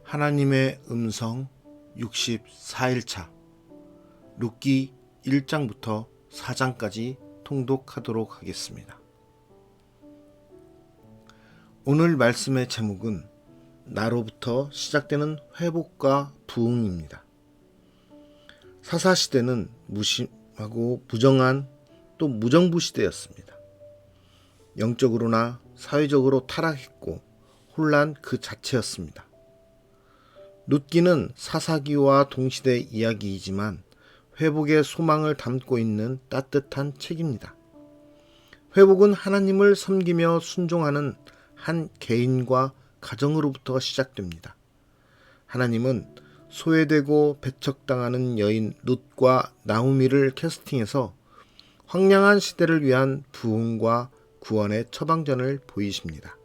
하나님의 음성 64일차 룻기 1장부터 4장까지 통독하도록 하겠습니다. 오늘 말씀의 제목은 나로부터 시작되는 회복과 부흥입니다. 사사시대는 무심하고 부정한 또 무정부 시대였습니다. 영적으로나 사회적으로 타락했고 혼란 그 자체였습니다. 룻기는 사사기와 동시대 이야기이지만 회복의 소망을 담고 있는 따뜻한 책입니다. 회복은 하나님을 섬기며 순종하는 한 개인과 가정으로부터 시작됩니다. 하나님은 소외되고 배척당하는 여인 룻과 나오미를 캐스팅해서 황량한 시대를 위한 부흥과 구원의 처방전을 보이십니다.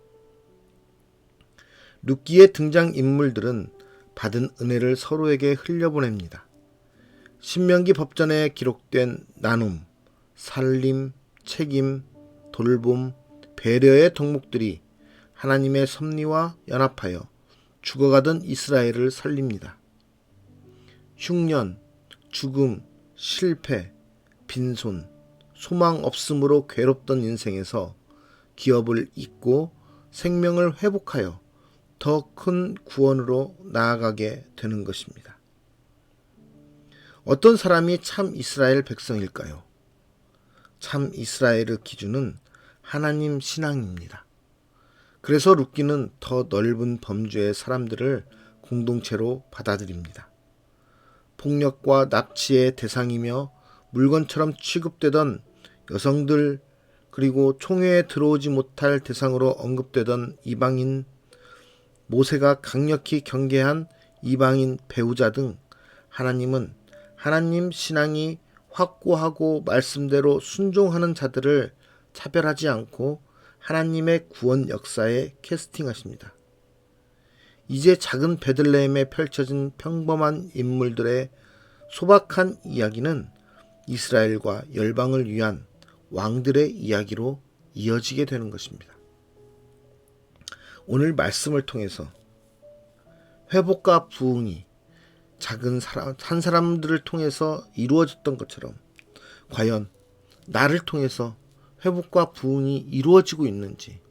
룻기의 등장인물들은 받은 은혜를 서로에게 흘려보냅니다. 신명기 법전에 기록된 나눔, 살림, 책임, 돌봄, 배려의 덕목들이 하나님의 섭리와 연합하여 죽어가던 이스라엘을 살립니다. 흉년, 죽음, 실패, 빈손, 소망 없음으로 괴롭던 인생에서 기업을 잇고 생명을 회복하여 더 큰 구원으로 나아가게 되는 것입니다. 어떤 사람이 참 이스라엘 백성일까요? 참 이스라엘의 기준은 하나님 신앙입니다. 그래서 룻기는 더 넓은 범주의 사람들을 공동체로 받아들입니다. 폭력과 납치의 대상이며 물건처럼 취급되던 여성들, 그리고 총회에 들어오지 못할 대상으로 언급되던 이방인, 모세가 강력히 경계한 이방인 배우자 등 하나님은 하나님 신앙이 확고하고 말씀대로 순종하는 자들을 차별하지 않고 하나님의 구원 역사에 캐스팅하십니다. 이제 작은 베들레헴에 펼쳐진 평범한 인물들의 소박한 이야기는 이스라엘과 열방을 위한 왕들의 이야기로 이어지게 되는 것입니다. 오늘 말씀을 통해서 회복과 부흥이 작은 한 사람들을 통해서 이루어졌던 것처럼 과연 나를 통해서 회복과 부흥이 이루어지고 있는지,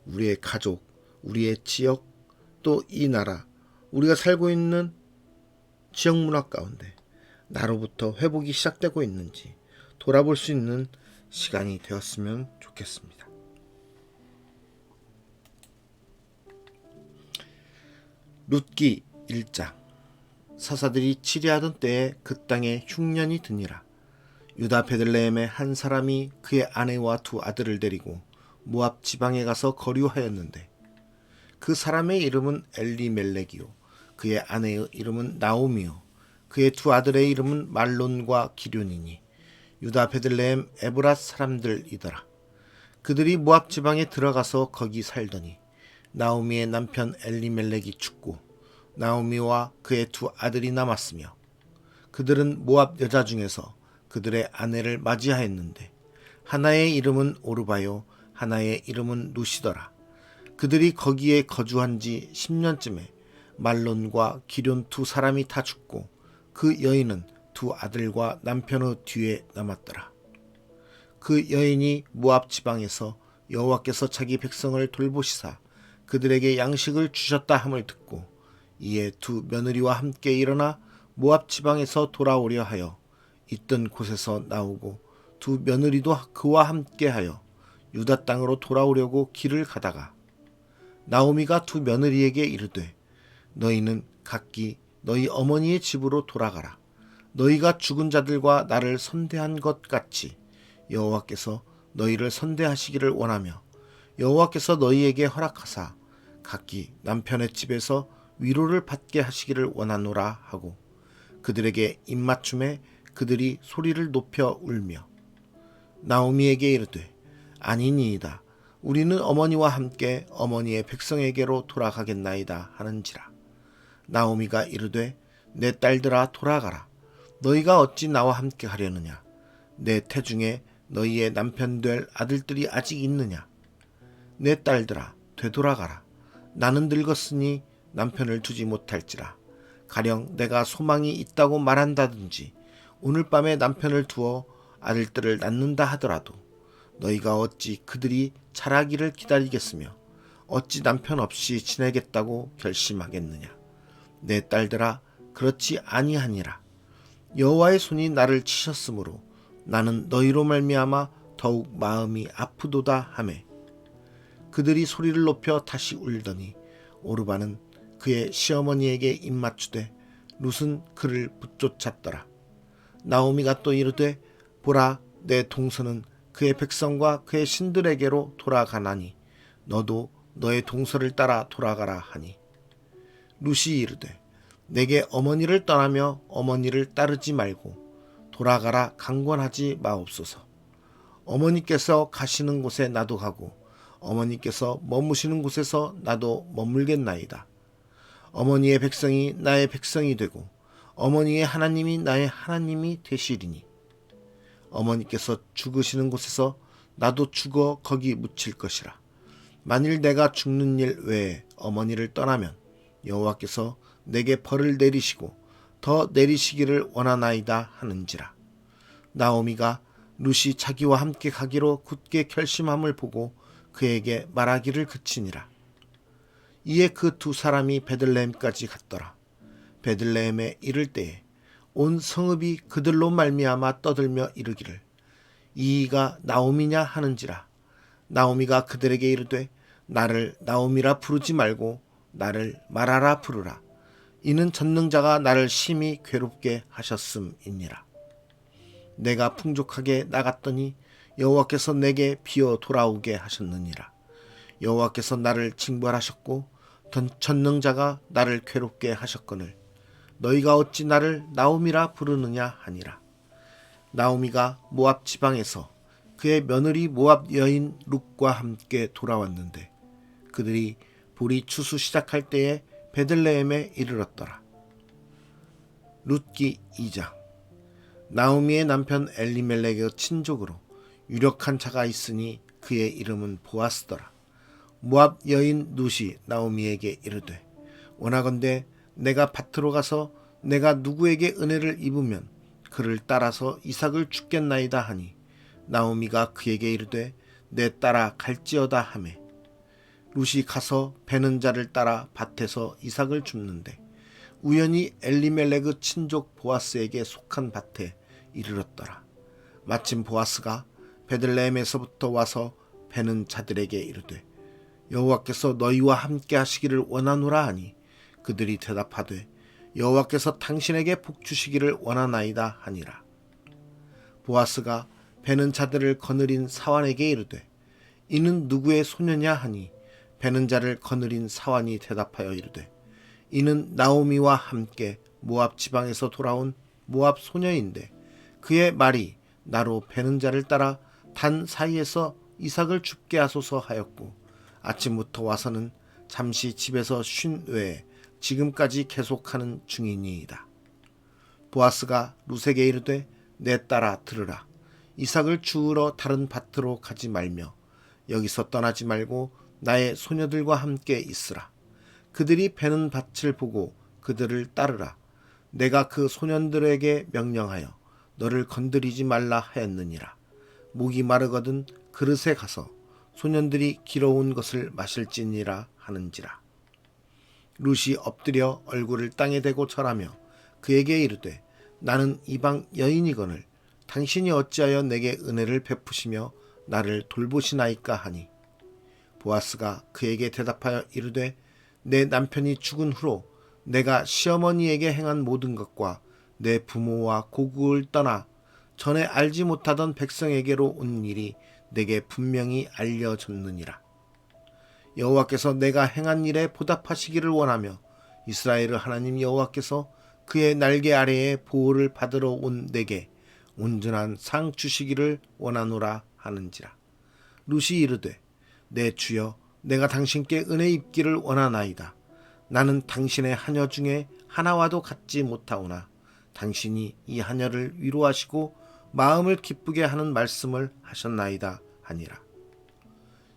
우리의 가족, 우리의 지역, 또 이 나라, 우리가 살고 있는 지역 문화 가운데 나로부터 회복이 시작되고 있는지 돌아볼 수 있는 시간이 되었으면 좋겠습니다. 룻기 1장. 사사들이 치리하던 때에 그 땅에 흉년이 드니라. 유다 베들레헴의 한 사람이 그의 아내와 두 아들을 데리고 모압 지방에 가서 거류하였는데 그 사람의 이름은 엘리멜렉이요 그의 아내의 이름은 나오미요 그의 두 아들의 이름은 말론과 기럐이니 유다 베들레헴 에브랏 사람들이더라. 그들이 모압 지방에 들어가서 거기 살더니 나오미의 남편 엘리멜렉이 죽고 나오미와 그의 두 아들이 남았으며 그들은 모압 여자 중에서 그들의 아내를 맞이하였는데 하나의 이름은 오르바요 하나의 이름은 루시더라. 그들이 거기에 거주한 지 10년쯤에 말론과 기럐 두 사람이 다 죽고 그 여인은 두 아들과 남편의 뒤에 남았더라. 그 여인이 모압 지방에서 여호와께서 자기 백성을 돌보시사 그들에게 양식을 주셨다 함을 듣고 이에 두 며느리와 함께 일어나 모압 지방에서 돌아오려 하여 있던 곳에서 나오고 두 며느리도 그와 함께하여 유다 땅으로 돌아오려고 길을 가다가 나오미가 두 며느리에게 이르되 너희는 각기 너희 어머니의 집으로 돌아가라. 너희가 죽은 자들과 나를 선대한 것 같이 여호와께서 너희를 선대하시기를 원하며 여호와께서 너희에게 허락하사 각기 남편의 집에서 위로를 받게 하시기를 원하노라 하고 그들에게 입맞춤에 그들이 소리를 높여 울며 나오미에게 이르되 아니니이다. 우리는 어머니와 함께 어머니의 백성에게로 돌아가겠나이다 하는지라. 나오미가 이르되 내 딸들아 돌아가라. 너희가 어찌 나와 함께 가려느냐. 내 태중에 너희의 남편 될 아들들이 아직 있느냐. 내 딸들아 되돌아가라. 나는 늙었으니 남편을 두지 못할지라. 가령 내가 소망이 있다고 말한다든지 오늘 밤에 남편을 두어 아들들을 낳는다 하더라도 너희가 어찌 그들이 자라기를 기다리겠으며 어찌 남편 없이 지내겠다고 결심하겠느냐. 내 딸들아, 그렇지 아니하니라. 여호와의 손이 나를 치셨으므로 나는 너희로 말미암아 더욱 마음이 아프도다 하매 그들이 소리를 높여 다시 울더니 오르바는 그의 시어머니에게 입맞추되 룻은 그를 붙쫓았더라. 나오미가 또 이르되 보라, 내 동서는 그의 백성과 그의 신들에게로 돌아가나니 너도 너의 동서를 따라 돌아가라 하니 룻이 이르되 내게 어머니를 떠나며 어머니를 따르지 말고 돌아가라 강권하지 마옵소서. 어머니께서 가시는 곳에 나도 가고 어머니께서 머무시는 곳에서 나도 머물겠나이다. 어머니의 백성이 나의 백성이 되고 어머니의 하나님이 나의 하나님이 되시리니 어머니께서 죽으시는 곳에서 나도 죽어 거기 묻힐 것이라. 만일 내가 죽는 일 외에 어머니를 떠나면 여호와께서 내게 벌을 내리시고 더 내리시기를 원하나이다 하는지라. 나오미가 룻이 자기와 함께 가기로 굳게 결심함을 보고 그에게 말하기를 그치니라. 이에 그 두 사람이 베들레헴까지 갔더라. 베들레헴에 이를 때에 온 성읍이 그들로 말미암아 떠들며 이르기를 이가 나오미냐 하는지라. 나오미가 그들에게 이르되 나를 나오미라 부르지 말고 나를 마라라 부르라. 이는 전능자가 나를 심히 괴롭게 하셨음이니라. 내가 풍족하게 나갔더니 여호와께서 내게 비어 돌아오게 하셨느니라. 여호와께서 나를 징벌하셨고 전능자가 나를 괴롭게 하셨거늘 너희가 어찌 나를 나오미라 부르느냐 하니라. 나오미가 모압 지방에서 그의 며느리 모압 여인 룻과 함께 돌아왔는데 그들이 보리 추수 시작할 때에 베들레헴에 이르렀더라. 룻기 2장. 나오미의 남편 엘리멜렉의 친족으로 유력한 자가 있으니 그의 이름은 보아스더라. 모압 여인 룻이 나오미에게 이르되 원하건대 내가 밭으로 가서 내가 누구에게 은혜를 입으면 그를 따라서 이삭을 죽겠나이다 하니 나오미가 그에게 이르되 내 따라 갈지어다 하매 룻이 가서 베는 자를 따라 밭에서 이삭을 줍는데 우연히 엘리멜렉의 친족 보아스에게 속한 밭에 이르렀더라. 마침 보아스가 베들레헴에서부터 와서 베는 자들에게 이르되 여호와께서 너희와 함께 하시기를 원하노라 하니 그들이 대답하되 여호와께서 당신에게 복 주시기를 원하나이다 하니라. 보아스가 베는 자들을 거느린 사환에게 이르되 이는 누구의 소녀냐 하니 베는 자를 거느린 사환이 대답하여 이르되 이는 나오미와 함께 모압 지방에서 돌아온 모압 소녀인데 그의 말이 나로 베는 자를 따라 단 사이에서 이삭을 줍게 하소서 하였고 아침부터 와서는 잠시 집에서 쉰 외에 지금까지 계속하는 중이니이다. 보아스가 룻에게 이르되 내 딸아 들으라. 이삭을 주우러 다른 밭으로 가지 말며 여기서 떠나지 말고 나의 소녀들과 함께 있으라. 그들이 베는 밭을 보고 그들을 따르라. 내가 그 소년들에게 명령하여 너를 건드리지 말라 하였느니라. 목이 마르거든 그릇에 가서 소년들이 길어온 것을 마실지니라 하는지라. 룻이 엎드려 얼굴을 땅에 대고 절하며 그에게 이르되 나는 이방 여인이거늘 당신이 어찌하여 내게 은혜를 베푸시며 나를 돌보시나이까 하니 보아스가 그에게 대답하여 이르되 내 남편이 죽은 후로 내가 시어머니에게 행한 모든 것과 내 부모와 고국을 떠나 전에 알지 못하던 백성에게로 온 일이 내게 분명히 알려졌느니라. 여호와께서 내가 행한 일에 보답하시기를 원하며 이스라엘의 하나님 여호와께서 그의 날개 아래에 보호를 받으러 온 내게 온전한 상 주시기를 원하노라 하는지라. 룻이 이르되 내 주여 내가 당신께 은혜 입기를 원하나이다. 나는 당신의 하녀 중에 하나와도 같지 못하오나 당신이 이 하녀를 위로하시고 마음을 기쁘게 하는 말씀을 하셨나이다 하니라.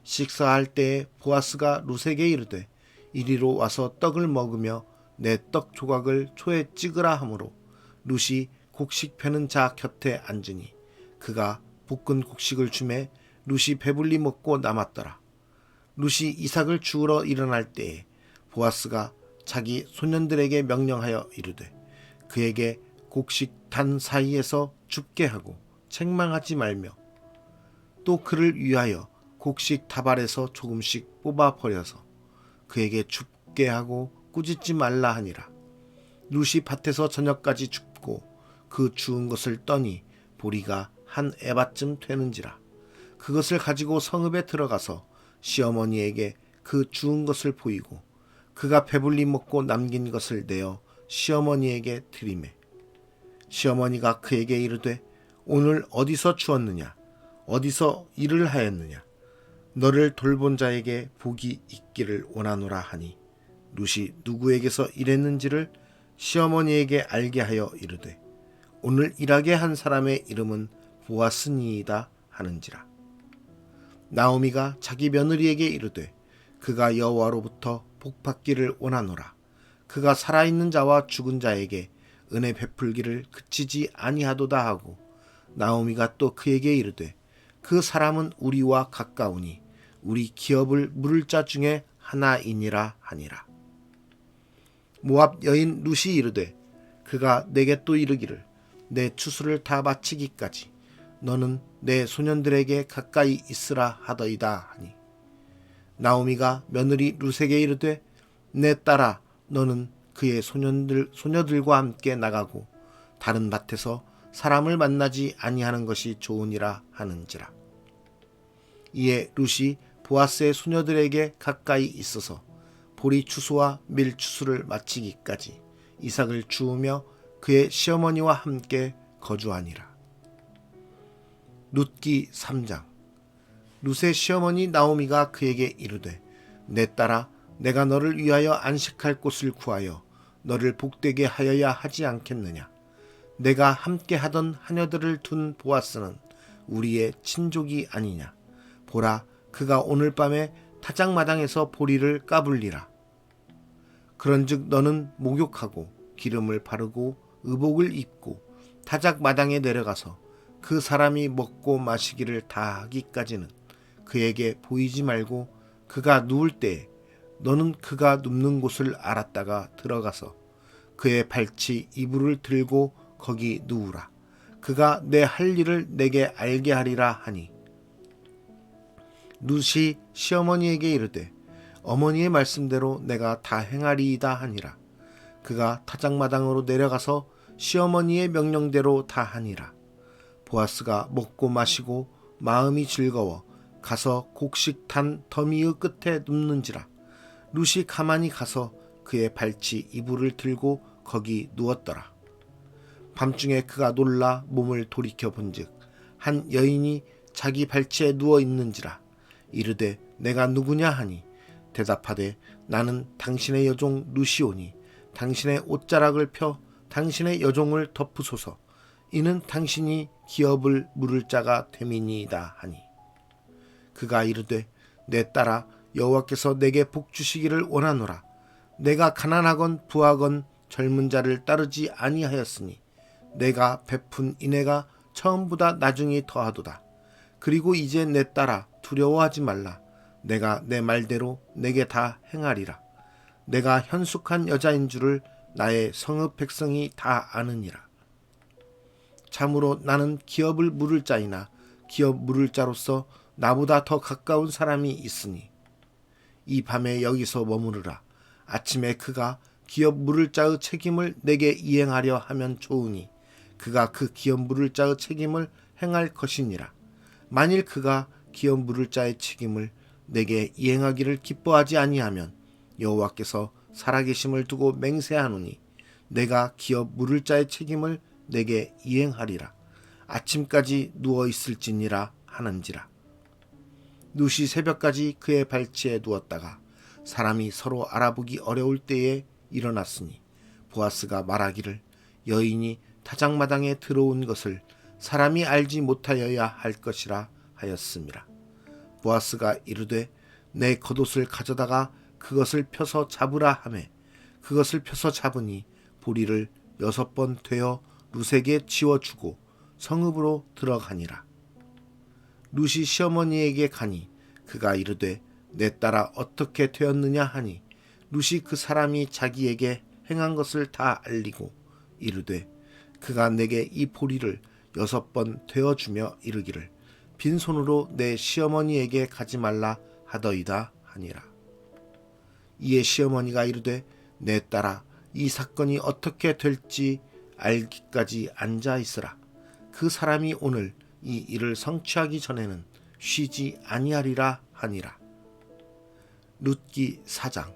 식사할 때에 보아스가 룻에게 이르되 이리로 와서 떡을 먹으며 내 떡 조각을 초에 찍으라 하므로 룻이 곡식 패는 자 곁에 앉으니 그가 볶은 곡식을 주매 룻이 배불리 먹고 남았더라. 룻이 이삭을 주우러 일어날 때에 보아스가 자기 소년들에게 명령하여 이르되 그에게 곡식 단 사이에서 줍게 하고 책망하지 말며 또 그를 위하여 곡식 다발에서 조금씩 뽑아 버려서 그에게 줍게 하고 꾸짖지 말라 하니라. 룻이 밭에서 저녁까지 줍고 그 주운 것을 떠니 보리가 한 에바쯤 되는지라. 그것을 가지고 성읍에 들어가서 시어머니에게 그 주운 것을 보이고 그가 배불리 먹고 남긴 것을 내어 시어머니에게 드리매 시어머니가 그에게 이르되 오늘 어디서 주었느냐 어디서 일을 하였느냐 너를 돌본 자에게 복이 있기를 원하노라 하니 룻이 누구에게서 일했는지를 시어머니에게 알게 하여 이르되 오늘 일하게 한 사람의 이름은 보아스니이다 하는지라. 나오미가 자기 며느리에게 이르되 그가 여호와로부터 복 받기를 원하노라. 그가 살아있는 자와 죽은 자에게 은혜 베풀기를 그치지 아니하도다 하고 나오미가 또 그에게 이르되 그 사람은 우리와 가까우니 우리 기업을 물을 자 중에 하나이니라 하니라. 모압 여인 룻이 이르되 그가 내게 또 이르기를 내 추수를 다 마치기까지 너는 내 소년들에게 가까이 있으라 하더이다 하니 나오미가 며느리 룻에게 이르되 내 딸아 너는 그의 소녀들과 함께 나가고 다른 밭에서 사람을 만나지 아니하는 것이 좋으니라 하는지라. 이에 룻이 보아스의 소녀들에게 가까이 있어서 보리 추수와 밀 추수를 마치기까지 이삭을 주우며 그의 시어머니와 함께 거주하니라. 룻기 3장. 룻의 시어머니 나오미가 그에게 이르되 내 딸아 내가 너를 위하여 안식할 곳을 구하여 너를 복되게 하여야 하지 않겠느냐. 내가 함께 하던 하녀들을 둔 보아스는 우리의 친족이 아니냐. 보라 그가 오늘 밤에 타작마당에서 보리를 까불리라. 그런즉 너는 목욕하고 기름을 바르고 의복을 입고 타작마당에 내려가서 그 사람이 먹고 마시기를 다 하기까지는 그에게 보이지 말고 그가 누울 때에 너는 그가 눕는 곳을 알았다가 들어가서 그의 발치 이불을 들고 거기 누우라. 그가 내 할 일을 내게 알게 하리라 하니 룻이 시어머니에게 이르되 어머니의 말씀대로 내가 다 행하리이다 하니라. 그가 타작마당으로 내려가서 시어머니의 명령대로 다 하니라. 보아스가 먹고 마시고 마음이 즐거워 가서 곡식 단 더미의 끝에 눕는지라. 룻이 가만히 가서 그의 발치 이불을 들고 거기 누웠더라. 밤중에 그가 놀라 몸을 돌이켜 본즉 한 여인이 자기 발치에 누워 있는지라. 이르되 내가 누구냐 하니 대답하되 나는 당신의 여종 룻이오니 당신의 옷자락을 펴 당신의 여종을 덮으소서. 이는 당신이 기업을 물을 자가 됨이니이다 하니 그가 이르되 내 딸아 여호와께서 내게 복 주시기를 원하노라. 내가 가난하건 부하건 젊은 자를 따르지 아니하였으니 내가 베푼 인애가 처음보다 나중이 더하도다. 그리고 이제 내 딸아 두려워하지 말라. 내가 내 말대로 내게 다 행하리라. 내가 현숙한 여자인 줄을 나의 성읍 백성이 다 아느니라. 참으로 나는 기업을 물을 자이나 기업 물을 자로서 나보다 더 가까운 사람이 있으니 이 밤에 여기서 머무르라. 아침에 그가 기업 물을 자의 책임을 내게 이행하려 하면 좋으니 그가 그 기업 물을 자의 책임을 행할 것이니라. 만일 그가 기업 물을 자의 책임을 내게 이행하기를 기뻐하지 아니하면 여호와께서 살아계심을 두고 맹세하노니 내가 기업 물을 자의 책임을 내게 이행하리라. 아침까지 누워 있을지니라 하는지라. 룻이 새벽까지 그의 발치에 누웠다가 사람이 서로 알아보기 어려울 때에 일어났으니 보아스가 말하기를 여인이 타작마당에 들어온 것을 사람이 알지 못하여야 할 것이라 하였음이라. 보아스가 이르되 내 겉옷을 가져다가 그것을 펴서 잡으라 하매 그것을 펴서 잡으니 보리를 6번 되어 룻에게 지워주고 성읍으로 들어가니라. 룻이 시어머니에게 가니 그가 이르되 내 딸아 어떻게 되었느냐 하니 룻이 그 사람이 자기에게 행한 것을 다 알리고 이르되 그가 내게 이 보리를 6번 되어주며 이르기를 빈손으로 내 시어머니에게 가지 말라 하더이다 하니라. 이에 시어머니가 이르되 내 딸아 이 사건이 어떻게 될지 알기까지 앉아 있으라. 그 사람이 오늘 이 일을 성취하기 전에는 쉬지 아니하리라 하니라. 룻기 4장.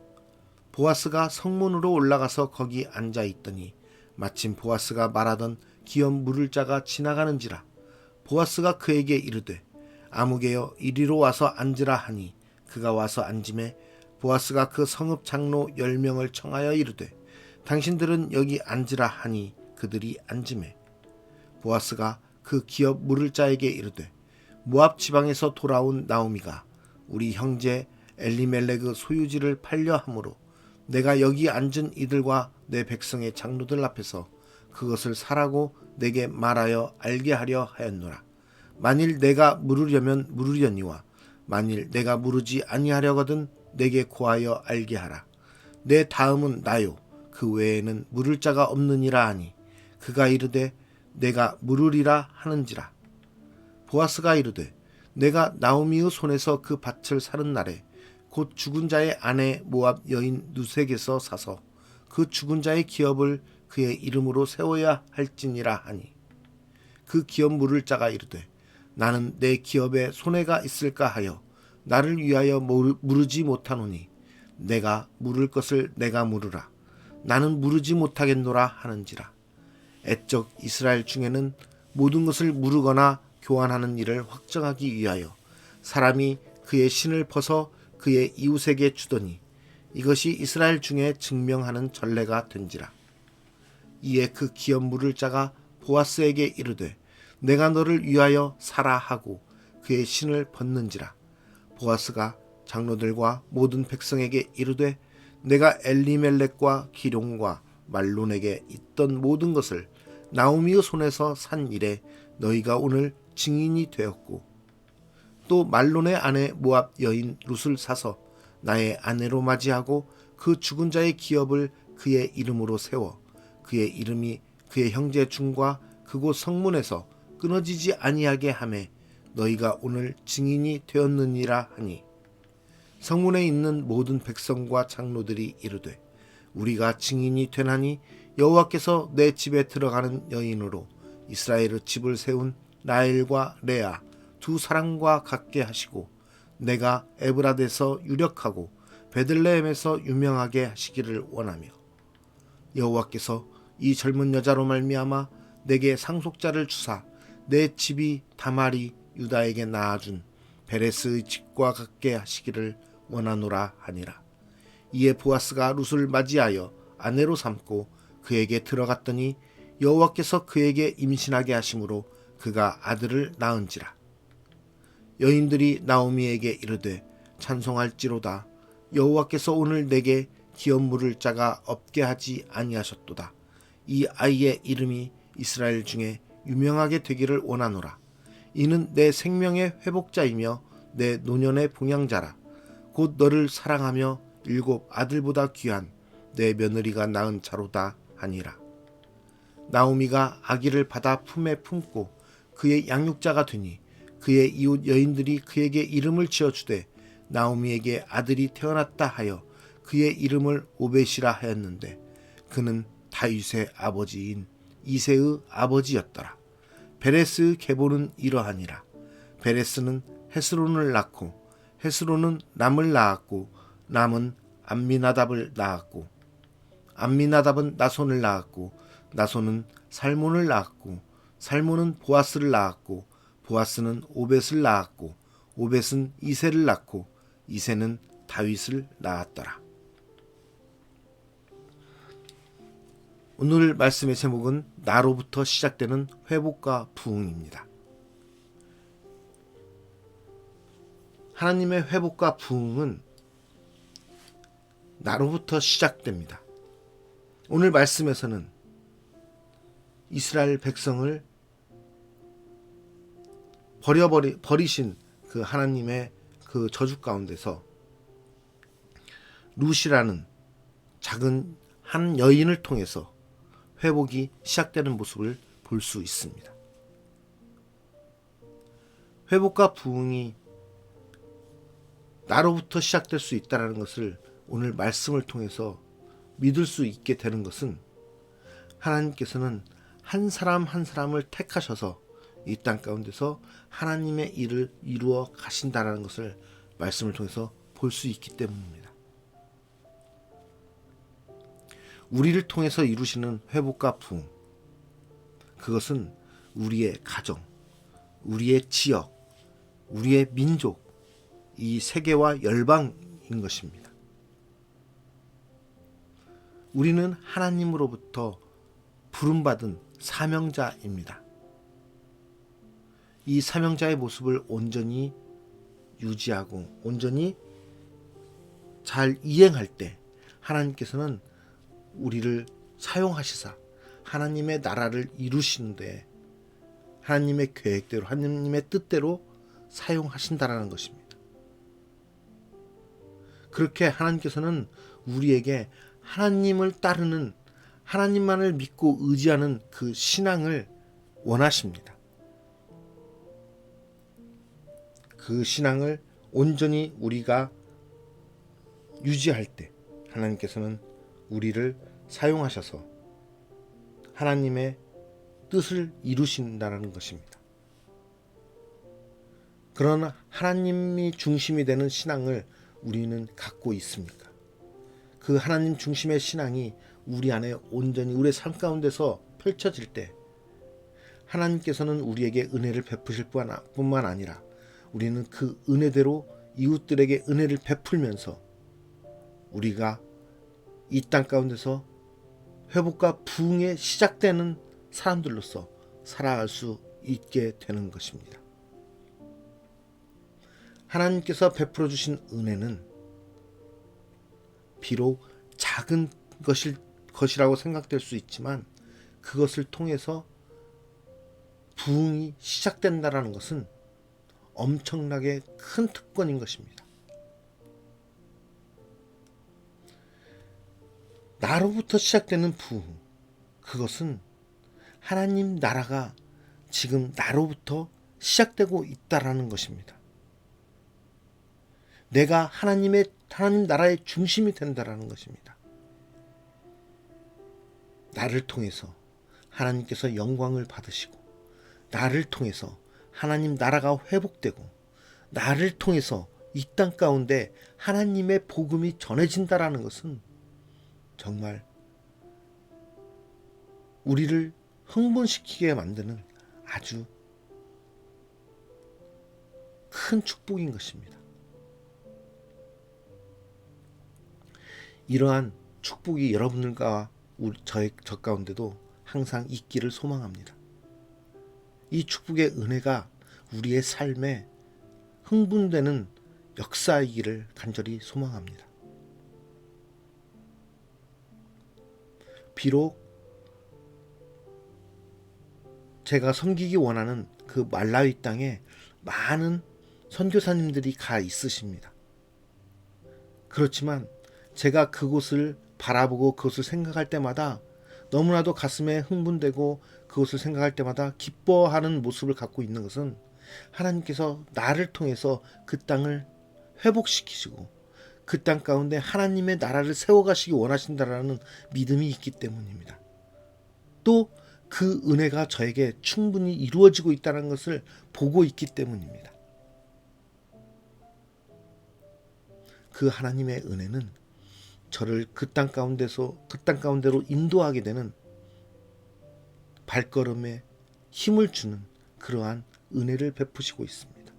보아스가 성문으로 올라가서 거기 앉아 있더니 마침 보아스가 말하던 기업 물을 자가 지나가는지라. 보아스가 그에게 이르되 아무개여 이리로 와서 앉으라 하니 그가 와서 앉음에 보아스가 그 성읍 장로 10명을 청하여 이르되 당신들은 여기 앉으라 하니 그들이 앉음에 보아스가 그 기업 물을 자에게 이르되 모압 지방에서 돌아온 나오미가 우리 형제 엘리멜렉의 소유지를 팔려 함으로 내가 여기 앉은 이들과 내 백성의 장로들 앞에서 그것을 사라고 내게 말하여 알게 하려 하였노라. 만일 내가 물으려면 물으려니와 만일 내가 물으지 아니하려거든 내게 고하여 알게 하라. 내 다음은 나요 그 외에는 물을 자가 없느니라 하니 그가 이르되 내가 물으리라 하는지라. 보아스가 이르되 내가 나오미의 손에서 그 밭을 사는 날에 곧 죽은 자의 아내 모압 여인 룻에게서 사서 그 죽은 자의 기업을 그의 이름으로 세워야 할지니라 하니 그 기업 물을 자가 이르되 나는 내 기업에 손해가 있을까 하여 나를 위하여 물으지 못하노니 내가 물을 것을 내가 물으라. 나는 물으지 못하겠노라 하는지라. 애적 이스라엘 중에는 모든 것을 물으거나 교환하는 일을 확정하기 위하여 사람이 그의 신을 벗어 그의 이웃에게 주더니 이것이 이스라엘 중에 증명하는 전례가 된지라. 이에 그 기업 물을 자가 보아스에게 이르되 내가 너를 위하여 사라 하고 그의 신을 벗는지라. 보아스가 장로들과 모든 백성에게 이르되 내가 엘리멜렉과 기룡과 말론에게 있던 모든 것을 나오미의 손에서 산 일에 너희가 오늘 증인이 되었고 또 말론의 아내 모압 여인 룻을 사서 나의 아내로 맞이하고 그 죽은 자의 기업을 그의 이름으로 세워 그의 이름이 그의 형제 중과 그곳 성문에서 끊어지지 아니하게 하매 너희가 오늘 증인이 되었느니라 하니 성문에 있는 모든 백성과 장로들이 이르되 우리가 증인이 되나니 여호와께서 내 집에 들어가는 여인으로 이스라엘의 집을 세운 라헬과 레아 두 사람과 같게 하시고 내가 에브라데서 유력하고 베들레헴에서 유명하게 하시기를 원하며 여호와께서 이 젊은 여자로 말미암아 내게 상속자를 주사 내 집이 다말이 유다에게 낳아준 베레스의 집과 같게 하시기를 원하노라 하니라. 이에 보아스가 룻을 맞이하여 아내로 삼고 그에게 들어갔더니 여호와께서 그에게 임신하게 하심으로 그가 아들을 낳은지라. 여인들이 나오미에게 이르되 찬송할지로다. 여호와께서 오늘 내게 기업 물을 자가 없게 하지 아니하셨도다. 이 아이의 이름이 이스라엘 중에 유명하게 되기를 원하노라. 이는 내 생명의 회복자이며 내 노년의 봉양자라. 곧 너를 사랑하며 7 아들보다 귀한 내 며느리가 낳은 자로다 하니라. 나오미가 아기를 받아 품에 품고 그의 양육자가 되니 그의 이웃 여인들이 그에게 이름을 지어주되 나오미에게 아들이 태어났다 하여 그의 이름을 오벳이라 하였는데 그는 다윗의 아버지인 이새의 아버지였더라. 베레스의 계보는 이러하니라. 베레스는 헤스론을 낳고 헤스론은 람을 낳았고 람은 암미나답을 낳았고 암미나답은 나손을 낳았고 나손은 살몬을 낳았고 살몬은 보아스를 낳았고 보아스는 오벳을 낳았고 오벳은 이새를 낳고 이새는 다윗을 낳았더라. 오늘 말씀의 제목은 나로부터 시작되는 회복과 부흥입니다. 하나님의 회복과 부흥은 나로부터 시작됩니다. 오늘 말씀에서는 이스라엘 백성을 버리신 그 하나님의 그 저주 가운데서 룻이라는 작은 한 여인을 통해서 회복이 시작되는 모습을 볼 수 있습니다. 회복과 부흥이 나로부터 시작될 수 있다는 것을 오늘 말씀을 통해서 믿을 수 있게 되는 것은 하나님께서는 한 사람 한 사람을 택하셔서 이 땅 가운데서 하나님의 일을 이루어 가신다는 것을 말씀을 통해서 볼 수 있기 때문입니다. 우리를 통해서 이루시는 회복과 부흥, 그것은 우리의 가정, 우리의 지역, 우리의 민족, 이 세계와 열방인 것입니다. 우리는 하나님으로부터 부름받은 사명자입니다. 이 사명자의 모습을 온전히 유지하고 온전히 잘 이행할 때 하나님께서는 우리를 사용하시사 하나님의 나라를 이루시는데 하나님의 계획대로 하나님의 뜻대로 사용하신다라는 것입니다. 그렇게 하나님께서는 우리에게 하나님을 따르는 하나님만을 믿고 의지하는 그 신앙을 원하십니다. 그 신앙을 온전히 우리가 유지할 때 하나님께서는 우리를 사용하셔서 하나님의 뜻을 이루신다는 것입니다. 그러나 하나님이 중심이 되는 신앙을 우리는 갖고 있습니까? 그 하나님 중심의 신앙이 우리 안에 온전히 우리의 삶 가운데서 펼쳐질 때 하나님께서는 우리에게 은혜를 베푸실 뿐만 아니라 우리는 그 은혜대로 이웃들에게 은혜를 베풀면서 우리가 이 땅 가운데서 회복과 부흥에 시작되는 사람들로서 살아갈 수 있게 되는 것입니다. 하나님께서 베풀어 주신 은혜는 비록 작은 것이라고 생각될 수 있지만 그것을 통해서 부흥이 시작된다는 것은 엄청나게 큰 특권인 것입니다. 나로부터 시작되는 부흥, 그것은 하나님 나라가 지금 나로부터 시작되고 있다라는 것입니다. 내가 하나님 나라의 중심이 된다라는 것입니다. 나를 통해서 하나님께서 영광을 받으시고 나를 통해서 하나님 나라가 회복되고 나를 통해서 이 땅 가운데 하나님의 복음이 전해진다라는 것은 정말 우리를 흥분시키게 만드는 아주 큰 축복인 것입니다. 이러한 축복이 여러분들과 저 가운데도 항상 있기를 소망합니다. 이 축복의 은혜가 우리의 삶에 흥분되는 역사이기를 간절히 소망합니다. 비록 제가 섬기기 원하는 그 말라위 땅에 많은 선교사님들이 가 있으십니다. 그렇지만 제가 그곳을 바라보고 그것을 생각할 때마다 너무나도 가슴에 흥분되고 그것을 생각할 때마다 기뻐하는 모습을 갖고 있는 것은 하나님께서 나를 통해서 그 땅을 회복시키시고 그 땅 가운데 하나님의 나라를 세워가시기 원하신다라는 믿음이 있기 때문입니다. 또 그 은혜가 저에게 충분히 이루어지고 있다는 것을 보고 있기 때문입니다. 그 하나님의 은혜는 저를 그 땅 가운데로 인도하게 되는 발걸음에 힘을 주는 그러한 은혜를 베푸시고 있습니다.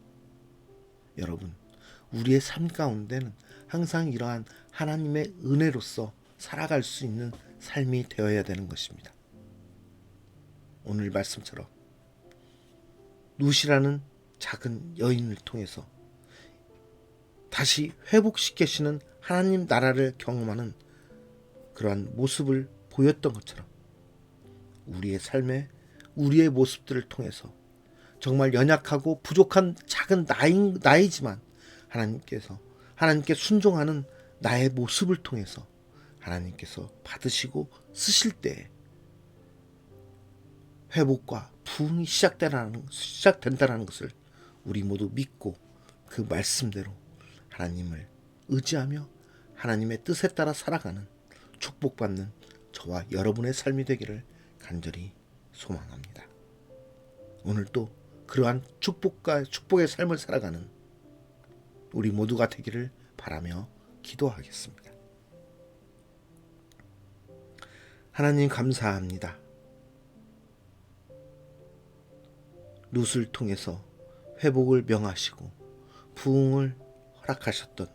여러분, 우리의 삶 가운데는 항상 이러한 하나님의 은혜로서 살아갈 수 있는 삶이 되어야 되는 것입니다. 오늘 말씀처럼 룻이라는 작은 여인을 통해서 다시 회복시키시는 하나님 나라를 경험하는 그러한 모습을 보였던 것처럼 우리의 삶에 우리의 모습들을 통해서 정말 연약하고 부족한 작은 나이지만 하나님께 순종하는 나의 모습을 통해서 하나님께서 받으시고 쓰실 때 회복과 부흥이 시작된다는 것을 우리 모두 믿고 그 말씀대로 하나님을 의지하며 하나님의 뜻에 따라 살아가는 축복받는 저와 여러분의 삶이 되기를 간절히 소망합니다. 오늘도 그러한 축복의 삶을 살아가는 우리 모두가 되기를 바라며 기도하겠습니다. 하나님 감사합니다. 룻을 통해서 회복을 명하시고 부흥을 허락하셨던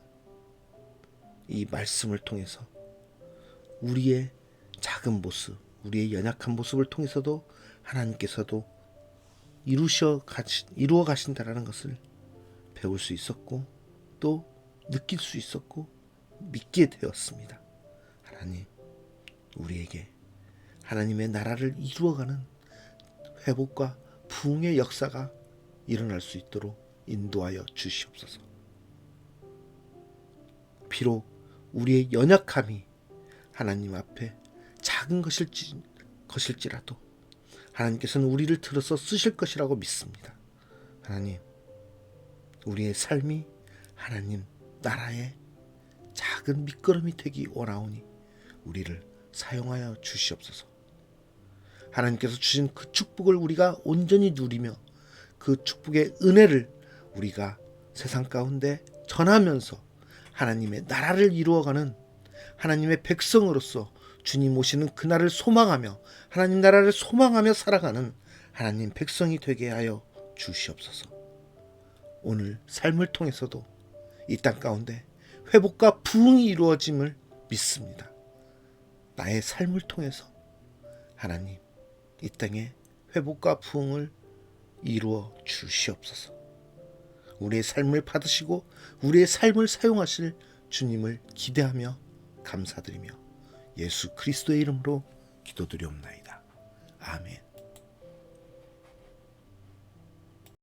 이 말씀을 통해서 우리의 작은 모습, 우리의 연약한 모습을 통해서도 하나님께서도 이루어 가신다라는 것을 배울 수 있었고 또 느낄 수 있었고 믿게 되었습니다. 하나님, 우리에게 하나님의 나라를 이루어가는 회복과 부흥의 역사가 일어날 수 있도록 인도하여 주시옵소서. 비록 우리의 연약함이 하나님 앞에 작은 것일지라도 하나님께서는 우리를 들어서 쓰실 것이라고 믿습니다. 하나님, 우리의 삶이 하나님 나라의 작은 밑거름이 되기 원하오니 우리를 사용하여 주시옵소서. 하나님께서 주신 그 축복을 우리가 온전히 누리며 그 축복의 은혜를 우리가 세상 가운데 전하면서 하나님의 나라를 이루어가는 하나님의 백성으로서 주님 오시는 그날을 소망하며 하나님 나라를 소망하며 살아가는 하나님 백성이 되게 하여 주시옵소서. 오늘 삶을 통해서도 이 땅 가운데 회복과 부흥이 이루어짐을 믿습니다. 나의 삶을 통해서 하나님 이 땅에 회복과 부흥을 이루어 주시옵소서. 우리의 삶을 받으시고 우리의 삶을 사용하실 주님을 기대하며 감사드리며 예수 그리스도의 이름으로 기도드리옵나이다. 아멘.